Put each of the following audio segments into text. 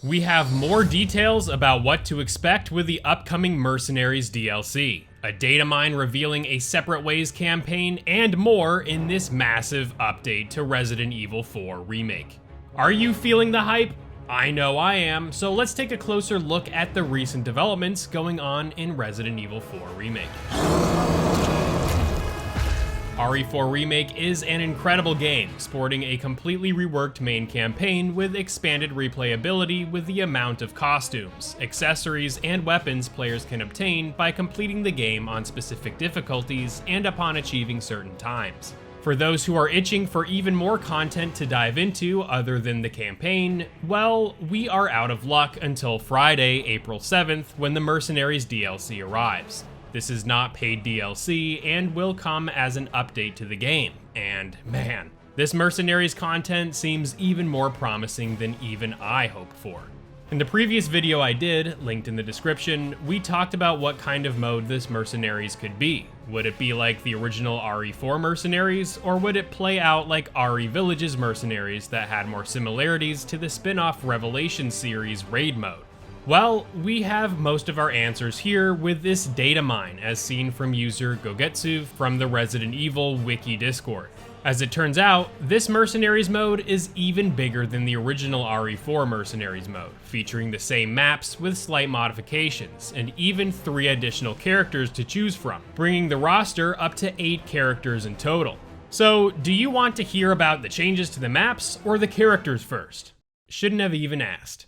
We have more details about what to expect with the upcoming Mercenaries DLC, a data mine revealing a Separate Ways campaign, and more in this massive update to Resident Evil 4 Remake. Are you feeling the hype? I know I am, so let's take a closer look at the recent developments going on in Resident Evil 4 Remake. RE4 Remake is an incredible game, sporting a completely reworked main campaign with expanded replayability with the amount of costumes, accessories, and weapons players can obtain by completing the game on specific difficulties and upon achieving certain times. For those who are itching for even more content to dive into other than the campaign, well, we are out of luck until Friday, April 7th, when the Mercenaries DLC arrives. This is not paid DLC and will come as an update to the game, and man, this Mercenaries content seems even more promising than even I hoped for. In the previous video I did, linked in the description, we talked about what kind of mode this Mercenaries could be. Would it be like the original RE4 Mercenaries, or would it play out like RE Village's Mercenaries that had more similarities to the spin-off Revelation series raid mode? Well, we have most of our answers here with this data mine as seen from user Gogetsu from the Resident Evil Wiki Discord. As it turns out, this Mercenaries mode is even bigger than the original RE4 Mercenaries mode, featuring the same maps with slight modifications, and even 3 additional characters to choose from, bringing the roster up to 8 characters in total. So, do you want to hear about the changes to the maps or the characters first? Shouldn't have even asked.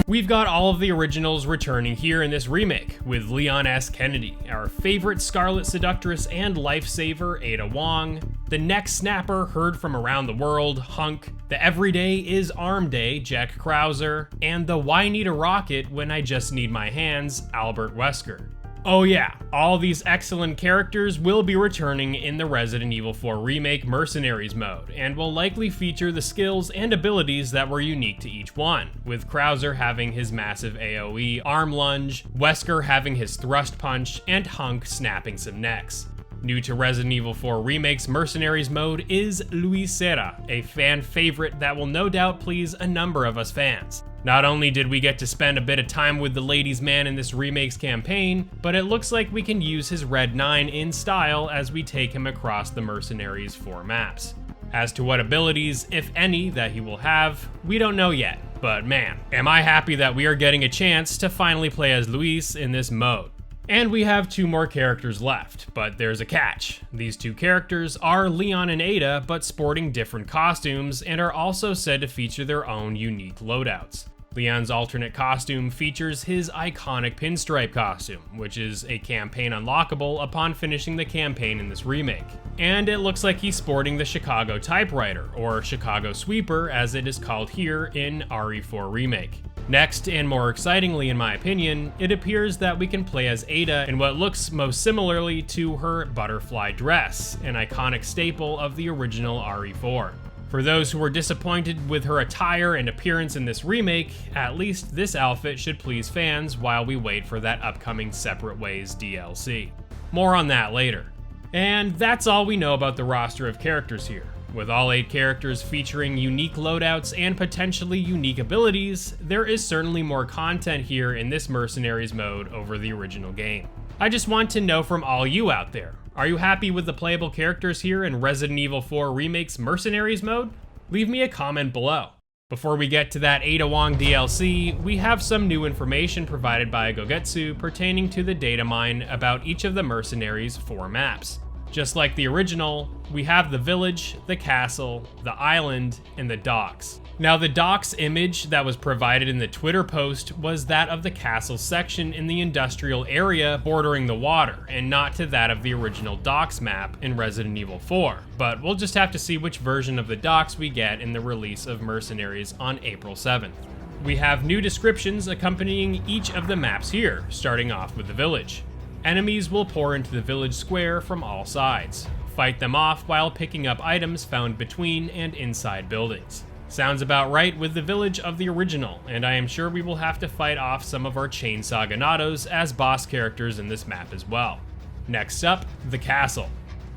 We've got all of the originals returning here in this remake, with Leon S. Kennedy, our favorite Scarlet Seductress and lifesaver Ada Wong, the Neck Snapper heard from around the world, Hunk, the Everyday is Arm Day, Jack Krauser, and the Why Need a Rocket When I Just Need My Hands, Albert Wesker. Oh yeah, all these excellent characters will be returning in the Resident Evil 4 Remake Mercenaries mode, and will likely feature the skills and abilities that were unique to each one, with Krauser having his massive AoE arm lunge, Wesker having his thrust punch, and Hunk snapping some necks. New to Resident Evil 4 Remake's Mercenaries mode is Luisera, a fan favorite that will no doubt please a number of us fans. Not only did we get to spend a bit of time with the ladies' man in this remake's campaign, but it looks like we can use his Red 9 in style as we take him across the Mercenaries 4 maps. As to what abilities, if any, that he will have, we don't know yet, but man, am I happy that we are getting a chance to finally play as Luis in this mode. And we have 2 more characters left, but there's a catch. These 2 characters are Leon and Ada, but sporting different costumes and are also said to feature their own unique loadouts. Leon's alternate costume features his iconic pinstripe costume, which is a campaign unlockable upon finishing the campaign in this remake. And it looks like he's sporting the Chicago Typewriter, or Chicago Sweeper as it is called here in RE4 Remake. Next, and more excitingly in my opinion, it appears that we can play as Ada in what looks most similarly to her butterfly dress, an iconic staple of the original RE4. For those who were disappointed with her attire and appearance in this remake, at least this outfit should please fans while we wait for that upcoming Separate Ways DLC. More on that later. And that's all we know about the roster of characters here. With all 8 characters featuring unique loadouts and potentially unique abilities, there is certainly more content here in this Mercenaries mode over the original game. I just want to know from all you out there, are you happy with the playable characters here in Resident Evil 4 Remake's Mercenaries mode? Leave me a comment below. Before we get to that Ada Wong DLC, we have some new information provided by Gogetsu pertaining to the data mine about each of the Mercenaries 4 maps. Just like the original, we have the village, the castle, the island, and the docks. Now the docks image that was provided in the Twitter post was that of the castle section in the industrial area bordering the water, and not to that of the original docks map in Resident Evil 4. But we'll just have to see which version of the docks we get in the release of Mercenaries on April 7th. We have new descriptions accompanying each of the maps here, starting off with the village. Enemies will pour into the village square from all sides. Fight them off while picking up items found between and inside buildings. Sounds about right with the village of the original, and I am sure we will have to fight off some of our Chainsaw Ganados as boss characters in this map as well. Next up, the castle.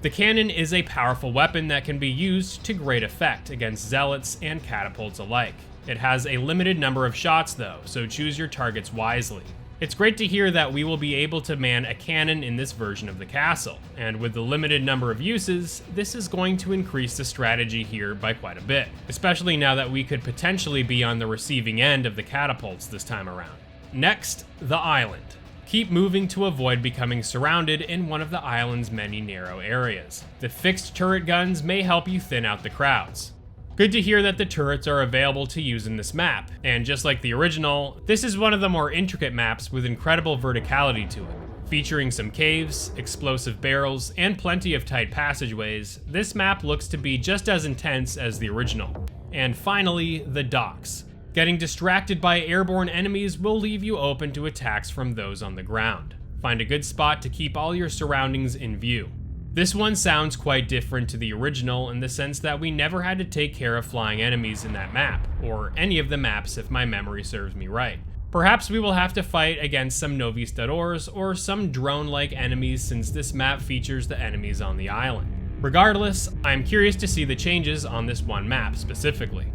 The cannon is a powerful weapon that can be used to great effect against zealots and catapults alike. It has a limited number of shots though, so choose your targets wisely. It's great to hear that we will be able to man a cannon in this version of the castle, and with the limited number of uses, this is going to increase the strategy here by quite a bit, especially now that we could potentially be on the receiving end of the catapults this time around. Next, the island. Keep moving to avoid becoming surrounded in one of the island's many narrow areas. The fixed turret guns may help you thin out the crowds. Good to hear that the turrets are available to use in this map, and just like the original, this is one of the more intricate maps with incredible verticality to it. Featuring some caves, explosive barrels, and plenty of tight passageways, this map looks to be just as intense as the original. And finally, the docks. Getting distracted by airborne enemies will leave you open to attacks from those on the ground. Find a good spot to keep all your surroundings in view. This one sounds quite different to the original in the sense that we never had to take care of flying enemies in that map, or any of the maps if my memory serves me right. Perhaps we will have to fight against some Novistadors or some drone-like enemies since this map features the enemies on the island. Regardless, I'm curious to see the changes on this one map specifically.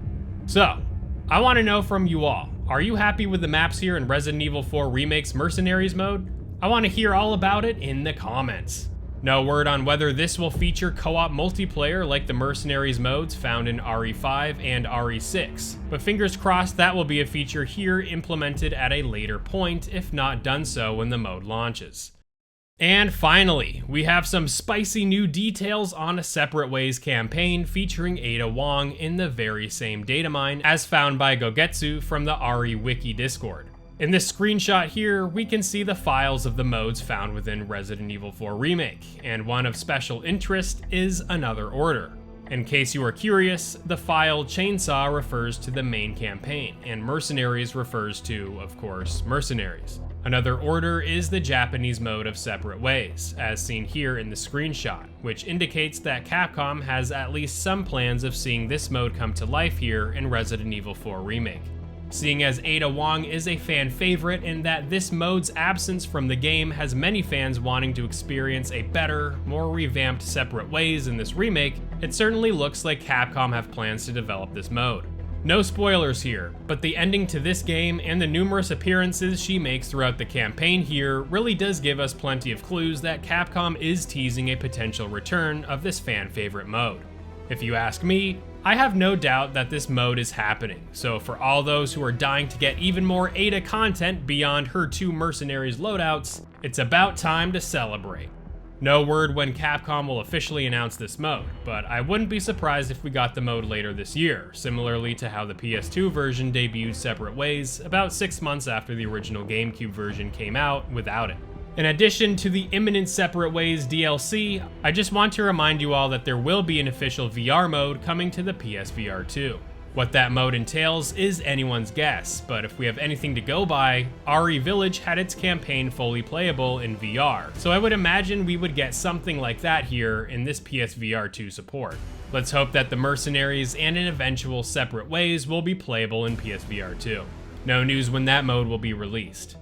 So, I want to know from you all, are you happy with the maps here in Resident Evil 4 Remake's Mercenaries mode? I want to hear all about it in the comments. No word on whether this will feature co-op multiplayer like the Mercenaries modes found in RE5 and RE6, but fingers crossed that will be a feature here implemented at a later point, if not done so when the mode launches. And finally, we have some spicy new details on a Separate Ways campaign featuring Ada Wong in the very same datamine as found by Gogetsu from the RE Wiki Discord. In this screenshot here, we can see the files of the modes found within Resident Evil 4 Remake, and one of special interest is Another Order. In case you are curious, the file Chainsaw refers to the main campaign, and Mercenaries refers to, of course, Mercenaries. Another Order is the Japanese mode of Separate Ways, as seen here in the screenshot, which indicates that Capcom has at least some plans of seeing this mode come to life here in Resident Evil 4 Remake. Seeing as Ada Wong is a fan favorite and that this mode's absence from the game has many fans wanting to experience a better, more revamped Separate Ways in this remake, it certainly looks like Capcom have plans to develop this mode. No spoilers here, but the ending to this game and the numerous appearances she makes throughout the campaign here really does give us plenty of clues that Capcom is teasing a potential return of this fan favorite mode. If you ask me, I have no doubt that this mode is happening, so for all those who are dying to get even more Ada content beyond her two Mercenaries loadouts, it's about time to celebrate. No word when Capcom will officially announce this mode, but I wouldn't be surprised if we got the mode later this year, similarly to how the PS2 version debuted Separate Ways about 6 months after the original GameCube version came out without it. In addition to the imminent Separate Ways DLC, I just want to remind you all that there will be an official VR mode coming to the PSVR 2. What that mode entails is anyone's guess, but if we have anything to go by, RE Village had its campaign fully playable in VR, so I would imagine we would get something like that here in this PSVR 2 support. Let's hope that the Mercenaries and an eventual Separate Ways will be playable in PSVR 2. No news when that mode will be released.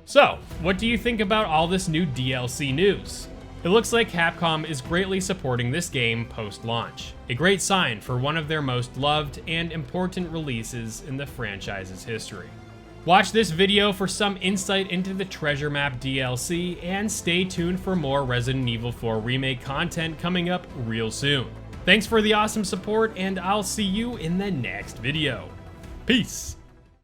So, what do you think about all this new DLC news? It looks like Capcom is greatly supporting this game post-launch, a great sign for one of their most loved and important releases in the franchise's history. Watch this video for some insight into the Treasure Map DLC, and stay tuned for more Resident Evil 4 Remake content coming up real soon. Thanks for the awesome support, and I'll see you in the next video. Peace!